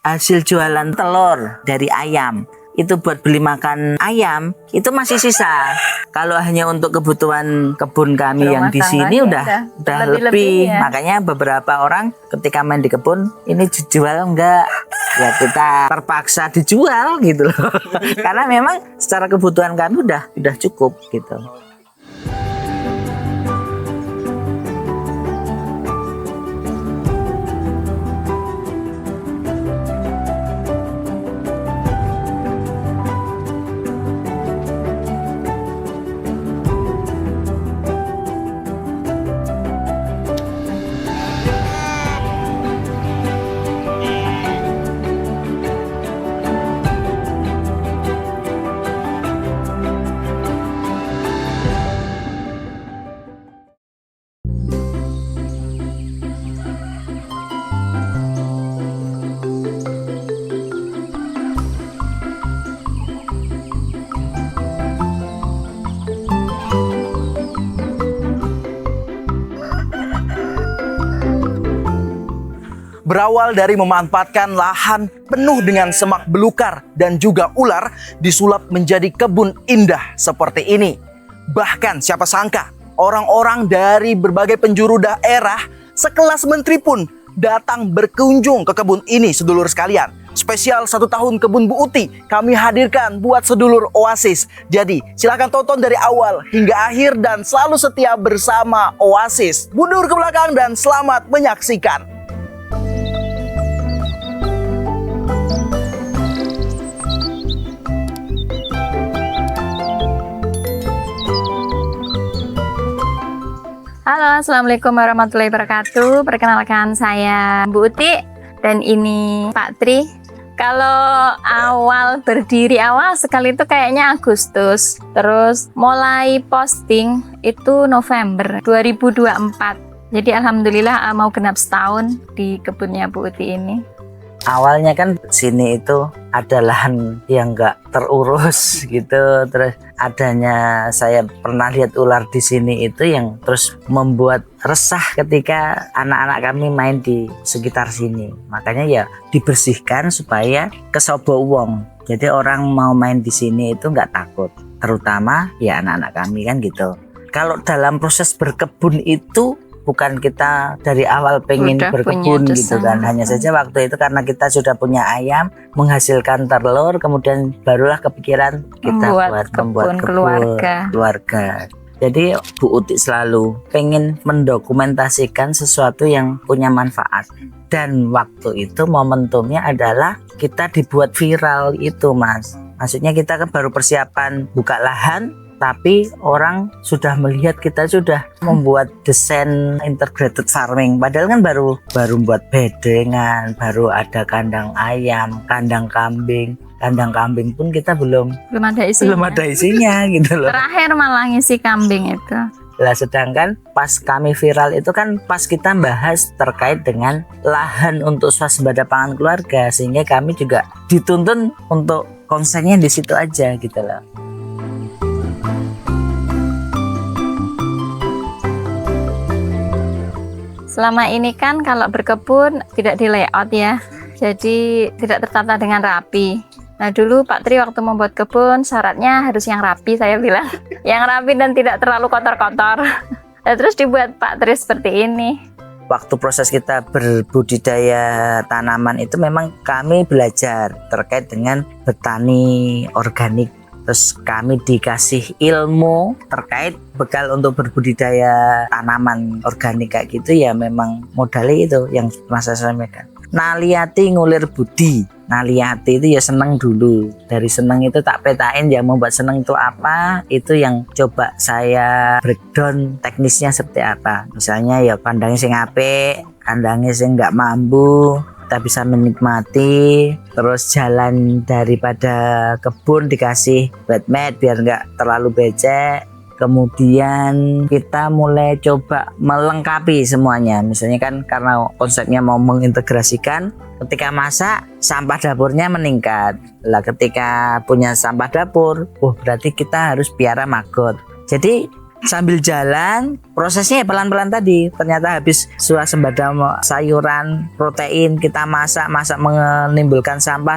hasil jualan telur dari ayam itu buat beli makan ayam itu masih sisa. Kalau hanya untuk kebutuhan kebun kami yang di sini udah lebih. Ya. Makanya beberapa orang ketika main di kebun ini dijual enggak, ya kita terpaksa dijual gitu loh. Karena memang secara kebutuhan kami udah cukup gitu. Berawal dari memanfaatkan lahan penuh dengan semak belukar dan juga ular, disulap menjadi kebun indah seperti ini. Bahkan siapa sangka orang-orang dari berbagai penjuru daerah sekelas menteri pun datang berkunjung ke kebun ini, sedulur sekalian. Spesial 1 tahun kebun Bu Uti kami hadirkan buat sedulur Oasis. Jadi silakan tonton dari awal hingga akhir dan selalu setia bersama Oasis. Mundur ke belakang dan selamat menyaksikan. Halo, assalamualaikum warahmatullahi wabarakatuh. Perkenalkan saya Bu Uti dan ini Pak Tri. Kalau awal berdiri awal sekali itu kayaknya Agustus, terus mulai posting itu November 2024. Jadi alhamdulillah mau genap setahun di kebunnya Bu Uti ini. Awalnya kan sini itu ada lahan yang nggak terurus gitu, terus adanya saya pernah lihat ular di sini itu yang terus membuat resah ketika anak-anak kami main di sekitar sini. Makanya ya dibersihkan supaya kesobo wong. Jadi orang mau main di sini itu nggak takut, terutama ya anak-anak kami kan gitu. Kalau dalam proses berkebun itu bukan kita dari awal pengen berkebun gitu kan, hanya saja waktu itu karena kita sudah punya ayam menghasilkan telur, kemudian barulah kepikiran kita membuat kebun keluarga. Jadi Bu Uti selalu pengen mendokumentasikan sesuatu yang punya manfaat, dan waktu itu momentumnya adalah kita dibuat viral itu Mas. Maksudnya kita kan baru persiapan buka lahan, tapi orang sudah melihat kita sudah membuat desain integrated farming. Padahal kan baru buat bedengan, baru ada kandang ayam, kandang kambing. Kandang kambing pun kita belum ada isinya gitu loh. Terakhir malah ngisi kambing itu. Lah sedangkan pas kami viral itu kan pas kita bahas terkait dengan lahan untuk swasembada pangan keluarga, sehingga kami juga dituntun untuk konsennya di situ aja gitu loh. Selama ini kan kalau berkebun tidak di layout ya, jadi tidak tertata dengan rapi. Nah dulu Pak Tri waktu membuat kebun syaratnya harus yang rapi, saya bilang yang rapi dan tidak terlalu kotor-kotor. Nah, terus dibuat Pak Tri seperti ini. Waktu proses kita berbudidaya tanaman itu memang kami belajar terkait dengan bertani organik. Terus kami dikasih ilmu terkait bekal untuk berbudidaya tanaman organik kayak gitu, ya memang modalnya itu yang pernah saya sampaikan. Naliati ngulir budi. Naliati itu ya seneng dulu. Dari seneng itu tak petain yang membuat seneng itu apa. Itu yang coba saya breakdown teknisnya seperti apa. Misalnya ya kandangnya sing apik, kandangnya sing nggak mampu, kita bisa menikmati. Terus jalan daripada kebun dikasih wet mat biar nggak terlalu becek. Kemudian kita mulai coba melengkapi semuanya. Misalnya kan karena konsepnya mau mengintegrasikan, ketika masak sampah dapurnya meningkat. Lah ketika punya sampah dapur, berarti kita harus piara maggot. Jadi sambil jalan prosesnya ya pelan-pelan tadi. Ternyata habis swasembada sayuran, protein kita masak menimbulkan sampah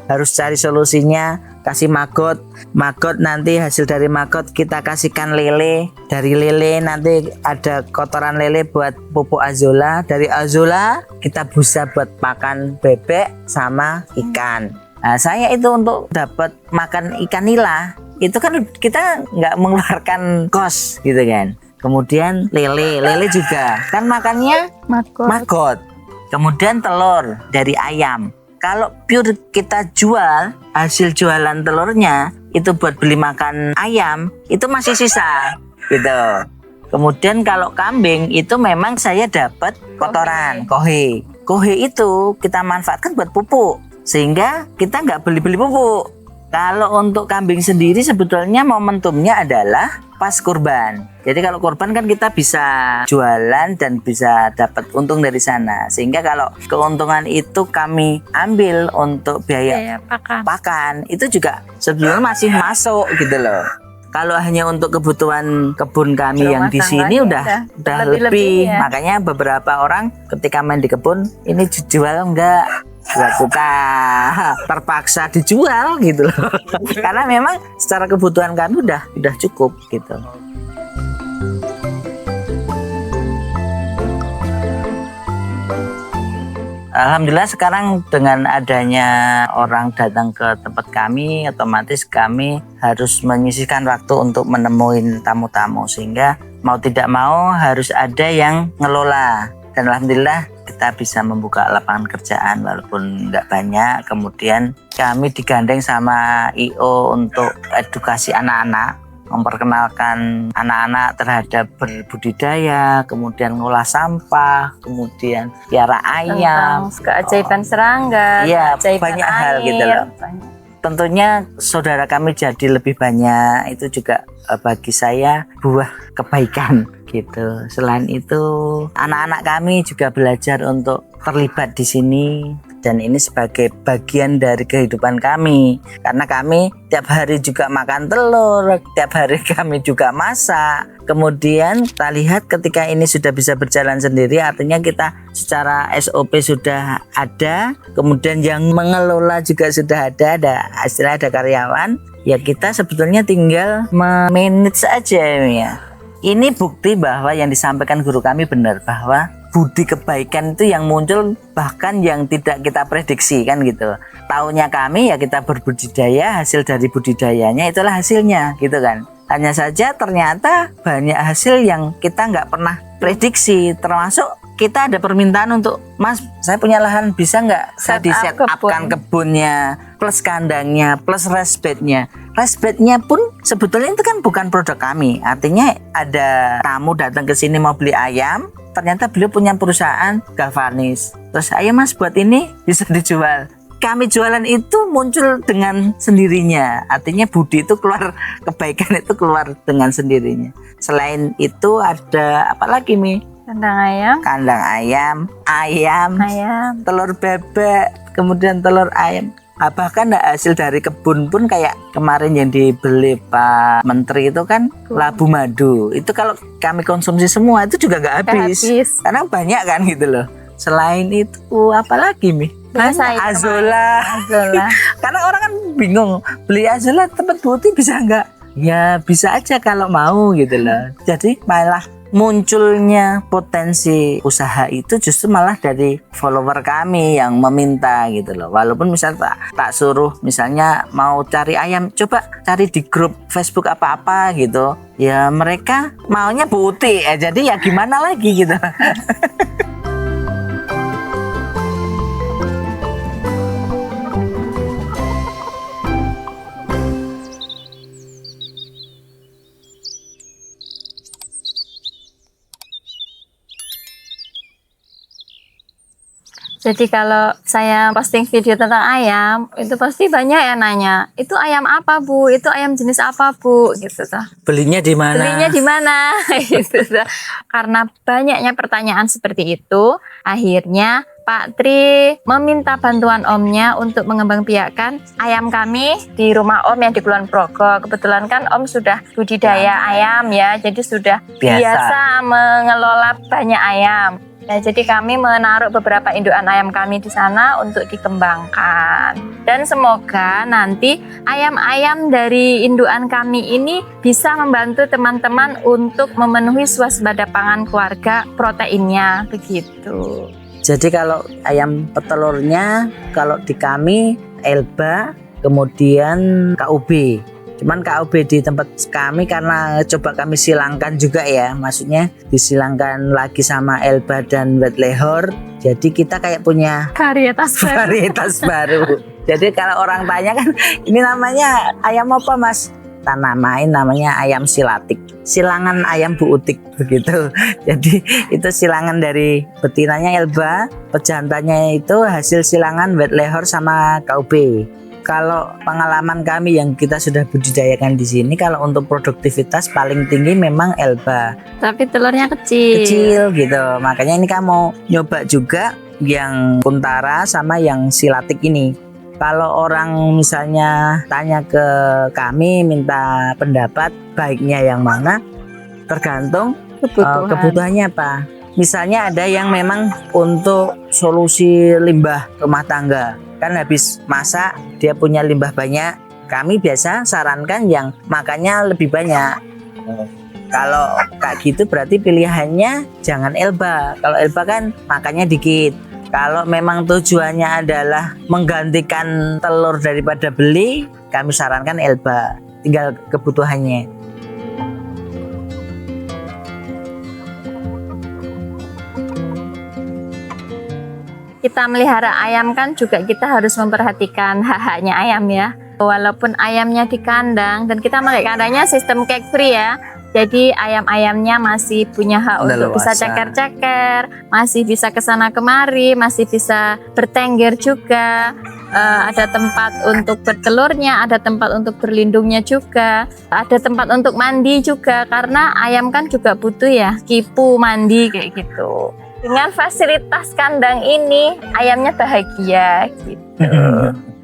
harus cari solusinya, kasih maggot nanti hasil dari maggot kita kasihkan lele, dari lele nanti ada kotoran lele buat pupuk azolla, dari azolla kita bisa buat pakan bebek sama ikan. Nah, saya itu untuk dapat makan ikan nila itu kan kita nggak mengeluarkan kos gitu kan. Kemudian lele juga kan makannya maggot. Kemudian telur dari ayam. Kalau pure kita jual, hasil jualan telurnya itu buat beli makan ayam itu masih sisa gitu. Kemudian kalau kambing itu memang saya dapat kotoran kohe itu kita manfaatkan buat pupuk sehingga kita nggak beli pupuk. Kalau untuk kambing sendiri sebetulnya momentumnya adalah pas kurban. Jadi kalau kurban kan kita bisa jualan dan bisa dapat untung dari sana. Sehingga kalau keuntungan itu kami ambil untuk biaya pakan itu juga sebetulnya masih masuk gitu loh. Kalau hanya untuk kebutuhan kebun kami yang di sini udah lebih. Ya. Makanya beberapa orang ketika main di kebun ini dijual enggak? Ya kita terpaksa dijual gitu loh. Karena memang secara kebutuhan kami udah cukup gitu. Alhamdulillah sekarang dengan adanya orang datang ke tempat kami, otomatis kami harus menyisihkan waktu untuk menemui tamu-tamu sehingga mau tidak mau harus ada yang ngelola. Dan alhamdulillah kita bisa membuka lapangan kerjaan walaupun nggak banyak. Kemudian kami digandeng sama IO untuk edukasi anak-anak, memperkenalkan anak-anak terhadap berbudidaya, kemudian ngolah sampah, kemudian piara ayam, keajaiban serangga, iya, keajaiban banyak air, hal gitu loh. Tentunya saudara kami jadi lebih banyak, itu juga bagi saya buah kebaikan gitu. Selain itu anak-anak kami juga belajar untuk terlibat di sini dan ini sebagai bagian dari kehidupan kami karena kami tiap hari juga makan telur, tiap hari kami juga masak. Kemudian kita lihat ketika ini sudah bisa berjalan sendiri, artinya kita secara SOP sudah ada, kemudian yang mengelola juga sudah ada istilah ada karyawan, ya kita sebetulnya tinggal memanage saja ya. Ini bukti bahwa yang disampaikan guru kami benar, bahwa budi kebaikan itu yang muncul bahkan yang tidak kita prediksi kan gitu. Taunya kami ya kita berbudidaya, hasil dari budidayanya itulah hasilnya gitu kan. Hanya saja ternyata banyak hasil yang kita nggak pernah prediksi, termasuk kita ada permintaan untuk, Mas, saya punya lahan, bisa nggak saya di set upkan kebunnya, plus kandangnya, plus rest bednya. Rest bednya pun sebetulnya itu kan bukan produk kami. Artinya ada tamu datang ke sini mau beli ayam, ternyata beliau punya perusahaan galvanis. Terus, ayo Mas buat ini bisa dijual. Kami jualan itu muncul dengan sendirinya. Artinya budi itu keluar, kebaikan itu keluar dengan sendirinya. Selain itu ada apa lagi Mi? Kandang ayam, telur bebek, kemudian telur ayam. Bahkan hasil dari kebun pun kayak kemarin yang dibeli Pak Menteri itu kan labu madu. Itu kalau kami konsumsi semua itu juga nggak habis. Karena banyak kan gitu loh. Selain itu apa lagi Mi? Azolla. Karena orang kan bingung beli azolla tempat putih bisa nggak? Ya bisa aja kalau mau gitu loh. Jadi malah munculnya potensi usaha itu justru malah dari follower kami yang meminta gitu loh. Walaupun misalnya tak suruh misalnya mau cari ayam, coba cari di grup Facebook apa-apa gitu. Ya mereka maunya putih ya, jadi ya gimana lagi gitu. Jadi kalau saya posting video tentang ayam, itu pasti banyak yang nanya, itu ayam apa Bu? Itu ayam jenis apa Bu? Gitu tuh. Belinya di mana? Belinya di mana? Gitu tuh. Karena banyaknya pertanyaan seperti itu, akhirnya Pak Tri meminta bantuan Omnya untuk mengembangbiakkan ayam kami di rumah Om yang di Kulon Progo. Kebetulan kan Om sudah budidaya ayam ya, jadi sudah biasa mengelola banyak ayam. Ya, jadi kami menaruh beberapa indukan ayam kami di sana untuk dikembangkan. Dan semoga nanti ayam-ayam dari indukan kami ini bisa membantu teman-teman untuk memenuhi swasembada pangan keluarga proteinnya begitu. Jadi kalau ayam petelurnya kalau di kami Elba, kemudian KUB. Cuman KUB di tempat kami karena coba kami silangkan juga ya, maksudnya disilangkan lagi sama Elba dan White Lahore. Jadi kita kayak punya varietas baru. Jadi kalau orang tanya kan, ini namanya ayam apa Mas? Kita namain namanya ayam silatik. Silangan ayam Bu Utik begitu. Jadi itu silangan dari betinanya Elba, pejantannya itu hasil silangan White Lahore sama KUB. Kalau pengalaman kami yang kita sudah budidayakan di sini, kalau untuk produktivitas paling tinggi memang Elba. Tapi telurnya kecil. Kecil gitu. Makanya ini kamu nyoba juga yang Kuntara sama yang silatik ini. Kalau orang misalnya tanya ke kami minta pendapat baiknya yang mana, tergantung kebutuhannya apa. Misalnya ada yang memang untuk solusi limbah rumah tangga, kan habis masak dia punya limbah banyak, kami biasa sarankan yang makannya lebih banyak. Kalau kayak gitu berarti pilihannya jangan Elba. Kalau Elba kan makannya dikit. Kalau memang tujuannya adalah menggantikan telur daripada beli, kami sarankan Elba, tinggal kebutuhannya. Kita melihara ayam kan juga kita harus memperhatikan hak-haknya ayam ya. Walaupun ayamnya di kandang dan kita pakai kandangnya sistem cage free ya. Jadi ayam-ayamnya masih punya hak untuk bisa ceker-ceker, masih bisa kesana kemari, masih bisa bertengger juga. Ada tempat untuk bertelurnya, ada tempat untuk berlindungnya juga, ada tempat untuk mandi juga karena ayam kan juga butuh ya kipu mandi kayak gitu. Dengan fasilitas kandang ini ayamnya bahagia gitu.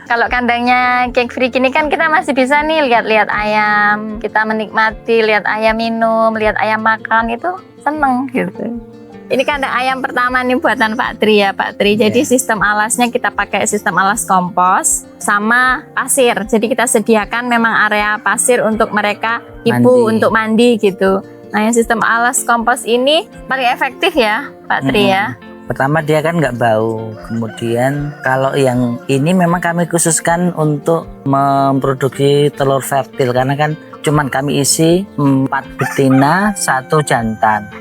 Kalau kandangnya cage free gini kan kita masih bisa nih lihat-lihat ayam, kita menikmati lihat ayam minum, lihat ayam makan, itu seneng gitu. Ini kandang ayam pertama nih buatan Pak Tri ya Pak Tri. Jadi sistem alasnya kita pakai sistem alas kompos sama pasir. Jadi kita sediakan memang area pasir untuk mereka kipu untuk mandi gitu. Nah yang sistem alas kompos ini paling efektif ya Pak Tri ya. Pertama dia kan nggak bau, kemudian kalau yang ini memang kami khususkan untuk memproduksi telur fertil karena kan cuman kami isi 4 betina 1 jantan.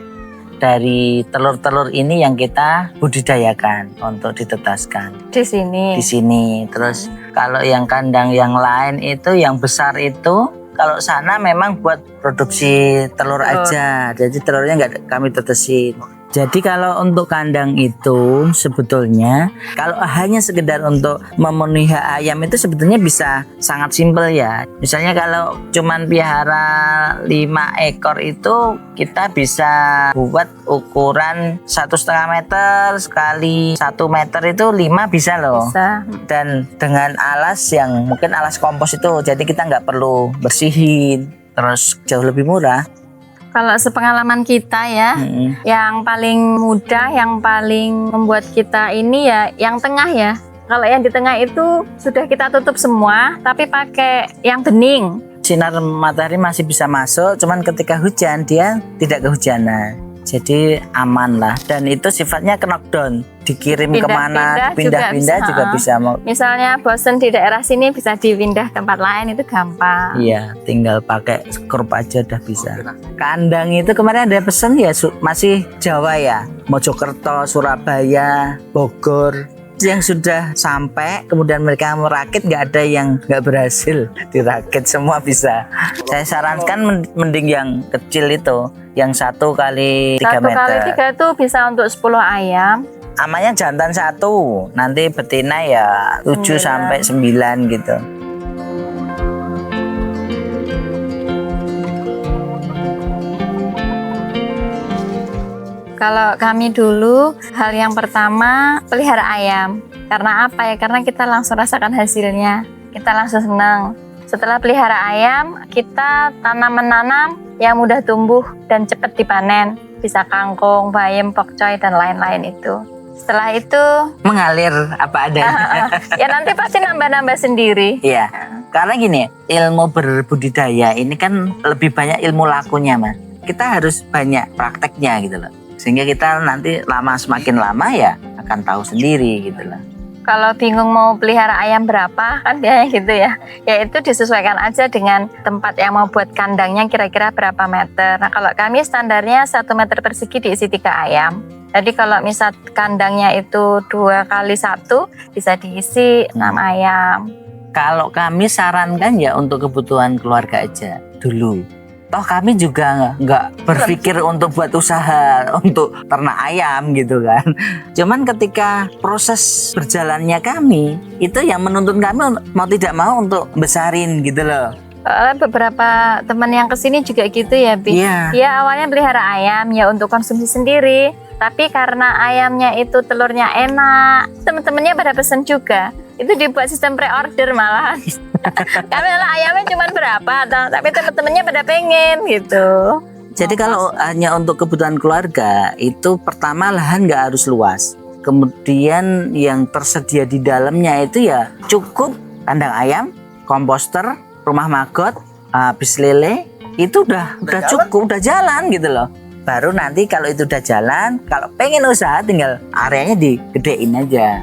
Dari telur-telur ini yang kita budidayakan untuk ditetaskan di sini. Terus kalau yang kandang yang lain itu yang besar itu kalau sana memang buat produksi telur aja, jadi telurnya nggak kami tetesin. Jadi kalau untuk kandang itu sebetulnya kalau hanya sekedar untuk memenuhi hak ayam itu sebetulnya bisa sangat simpel ya. Misalnya kalau cuman pelihara 5 ekor itu kita bisa buat ukuran 1,5 meter sekali 1 meter itu 5 bisa loh. Bisa. Dan dengan alas yang mungkin alas kompos itu jadi kita nggak perlu bersihin, terus jauh lebih murah. Kalau sepengalaman kita ya, yang paling mudah, yang paling membuat kita ini ya yang tengah ya. Kalau yang di tengah itu sudah kita tutup semua, tapi pakai yang bening. Sinar matahari masih bisa masuk, cuman ketika hujan dia tidak kehujanan. Jadi aman lah. Dan itu sifatnya knockdown, dikirim kemana, pindah-pindah juga bisa. Misalnya bosen di daerah sini bisa dipindah tempat lain, itu gampang. Iya, tinggal pakai skrup aja udah bisa. Kandang itu kemarin ada pesan ya, masih Jawa ya, Mojokerto, Surabaya, Bogor. Yang sudah sampai kemudian mereka merakit, nggak ada yang nggak berhasil dirakit, semua bisa. Saya sarankan mending yang kecil itu, yang 1 kali 3 meter. 1 kali 3 itu bisa untuk 10 ayam. Amanya jantan 1, nanti betina ya 7 sampai 9 gitu. Kalau kami dulu, hal yang pertama pelihara ayam. Karena apa ya? Karena kita langsung rasakan hasilnya. Kita langsung senang. Setelah pelihara ayam, kita menanam yang mudah tumbuh dan cepat dipanen. Bisa kangkung, bayam, pokcoy, dan lain-lain itu. Setelah itu Mengalir apa adanya. ya nanti pasti nambah-nambah sendiri. Iya, karena gini, ilmu berbudidaya ini kan lebih banyak ilmu lakunya, Mas. Kita harus banyak prakteknya gitu loh. Sehingga kita nanti semakin lama ya akan tahu sendiri gitu loh. Kalau bingung mau pelihara ayam berapa, kan biasanya gitu ya. Ya itu disesuaikan aja dengan tempat yang mau buat kandangnya kira-kira berapa meter. Nah kalau kami standarnya 1 meter persegi diisi 3 ayam. Jadi kalau misal kandangnya itu 2 kali 1 bisa diisi 6 ayam. Kalau kami sarankan ya untuk kebutuhan keluarga aja dulu. Toh kami juga nggak berpikir untuk buat usaha untuk ternak ayam gitu kan. Cuman ketika proses berjalannya kami itu yang menuntun kami mau tidak mau untuk besarin gitu loh. Beberapa teman yang kesini juga gitu ya, Bi. Iya. Dia awalnya pelihara ayam ya untuk konsumsi sendiri. Tapi karena ayamnya itu telurnya enak, teman-temannya pada pesen juga. Itu dibuat sistem pre-order malahan. Kami ayamnya cuma berapa, tapi teman-temannya pada pengen gitu. Jadi kalau hanya untuk kebutuhan keluarga itu pertama lahan nggak harus luas. Kemudian yang tersedia di dalamnya itu ya cukup kandang ayam, komposter, rumah magot, habis lele itu udah cukup, udah jalan gitu loh. Baru nanti kalau itu udah jalan, kalau pengen usaha tinggal areanya digedein aja.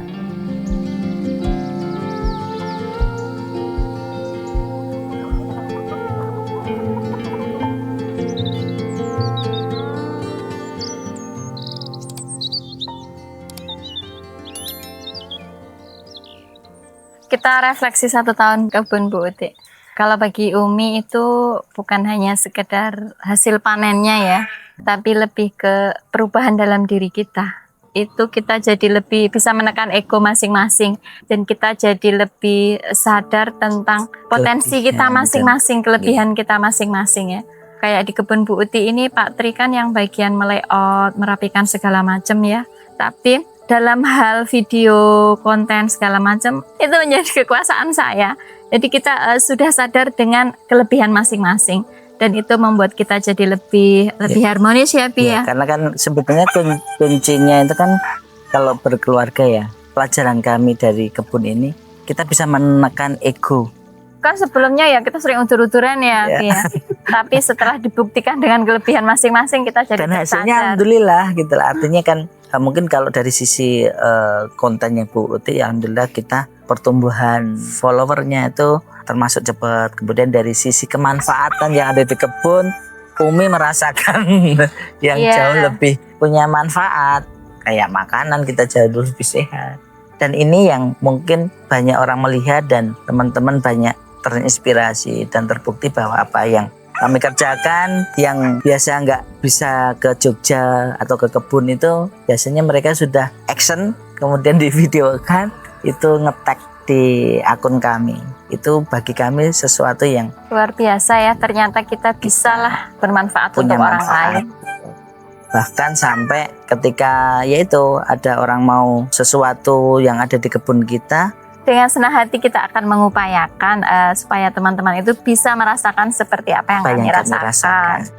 Kita refleksi 1 tahun kebun Bu Uti. Kalau bagi Umi itu bukan hanya sekedar hasil panennya ya, tapi lebih ke perubahan dalam diri kita. Itu kita jadi lebih bisa menekan ego masing-masing dan kita jadi lebih sadar tentang potensi kita masing-masing, kelebihan kita masing-masing ya. Kayak di kebun Bu Uti ini Pak Tri kan yang bagian melayout, merapikan segala macam ya. Tapi dalam hal video, konten segala macam itu menjadi kekuasaan saya. Jadi kita sudah sadar dengan kelebihan masing-masing dan itu membuat kita jadi lebih harmonis ya, Bi ya. Karena kan sebetulnya kuncinya itu kan kalau berkeluarga ya. Pelajaran kami dari kebun ini kita bisa menekan ego. Kan sebelumnya ya kita sering undur-unduran ya, Bi ya. Tapi setelah dibuktikan dengan kelebihan masing-masing kita jadi dan hasilnya sadar. alhamdulillah gitu lah. Artinya kan mungkin kalau dari sisi kontennya Bu Uti ya alhamdulillah kita pertumbuhan followernya itu termasuk cepat. Kemudian dari sisi kemanfaatan yang ada di kebun, Umi merasakan yang jauh lebih punya manfaat. Kayak makanan kita jauh lebih sehat. Dan ini yang mungkin banyak orang melihat dan teman-teman banyak terinspirasi dan terbukti bahwa apa yang kami kerjakan yang biasa nggak bisa ke Jogja atau ke kebun itu biasanya mereka sudah action kemudian divideokan itu nge-tag di akun kami. Itu bagi kami sesuatu yang luar biasa ya, ternyata kita bisa lah bermanfaat punya untuk orang manfaat. lain. Bahkan sampai ketika yaitu ada orang mau sesuatu yang ada di kebun kita, dengan senang hati kita akan mengupayakan supaya teman-teman itu bisa merasakan seperti apa yang kami rasakan.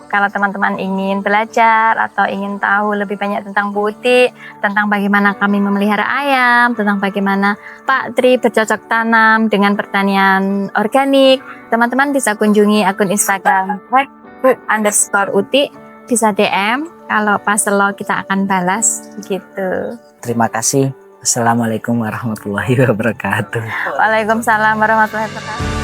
Kalau teman-teman ingin belajar atau ingin tahu lebih banyak tentang Bu Uti, tentang bagaimana kami memelihara ayam, tentang bagaimana Pak Tri bercocok tanam dengan pertanian organik, teman-teman bisa kunjungi akun Instagram @bu_uti, bisa DM, kalau pas lo kita akan balas gitu. Terima kasih. Assalamualaikum warahmatullahi wabarakatuh. Waalaikumsalam warahmatullahi wabarakatuh.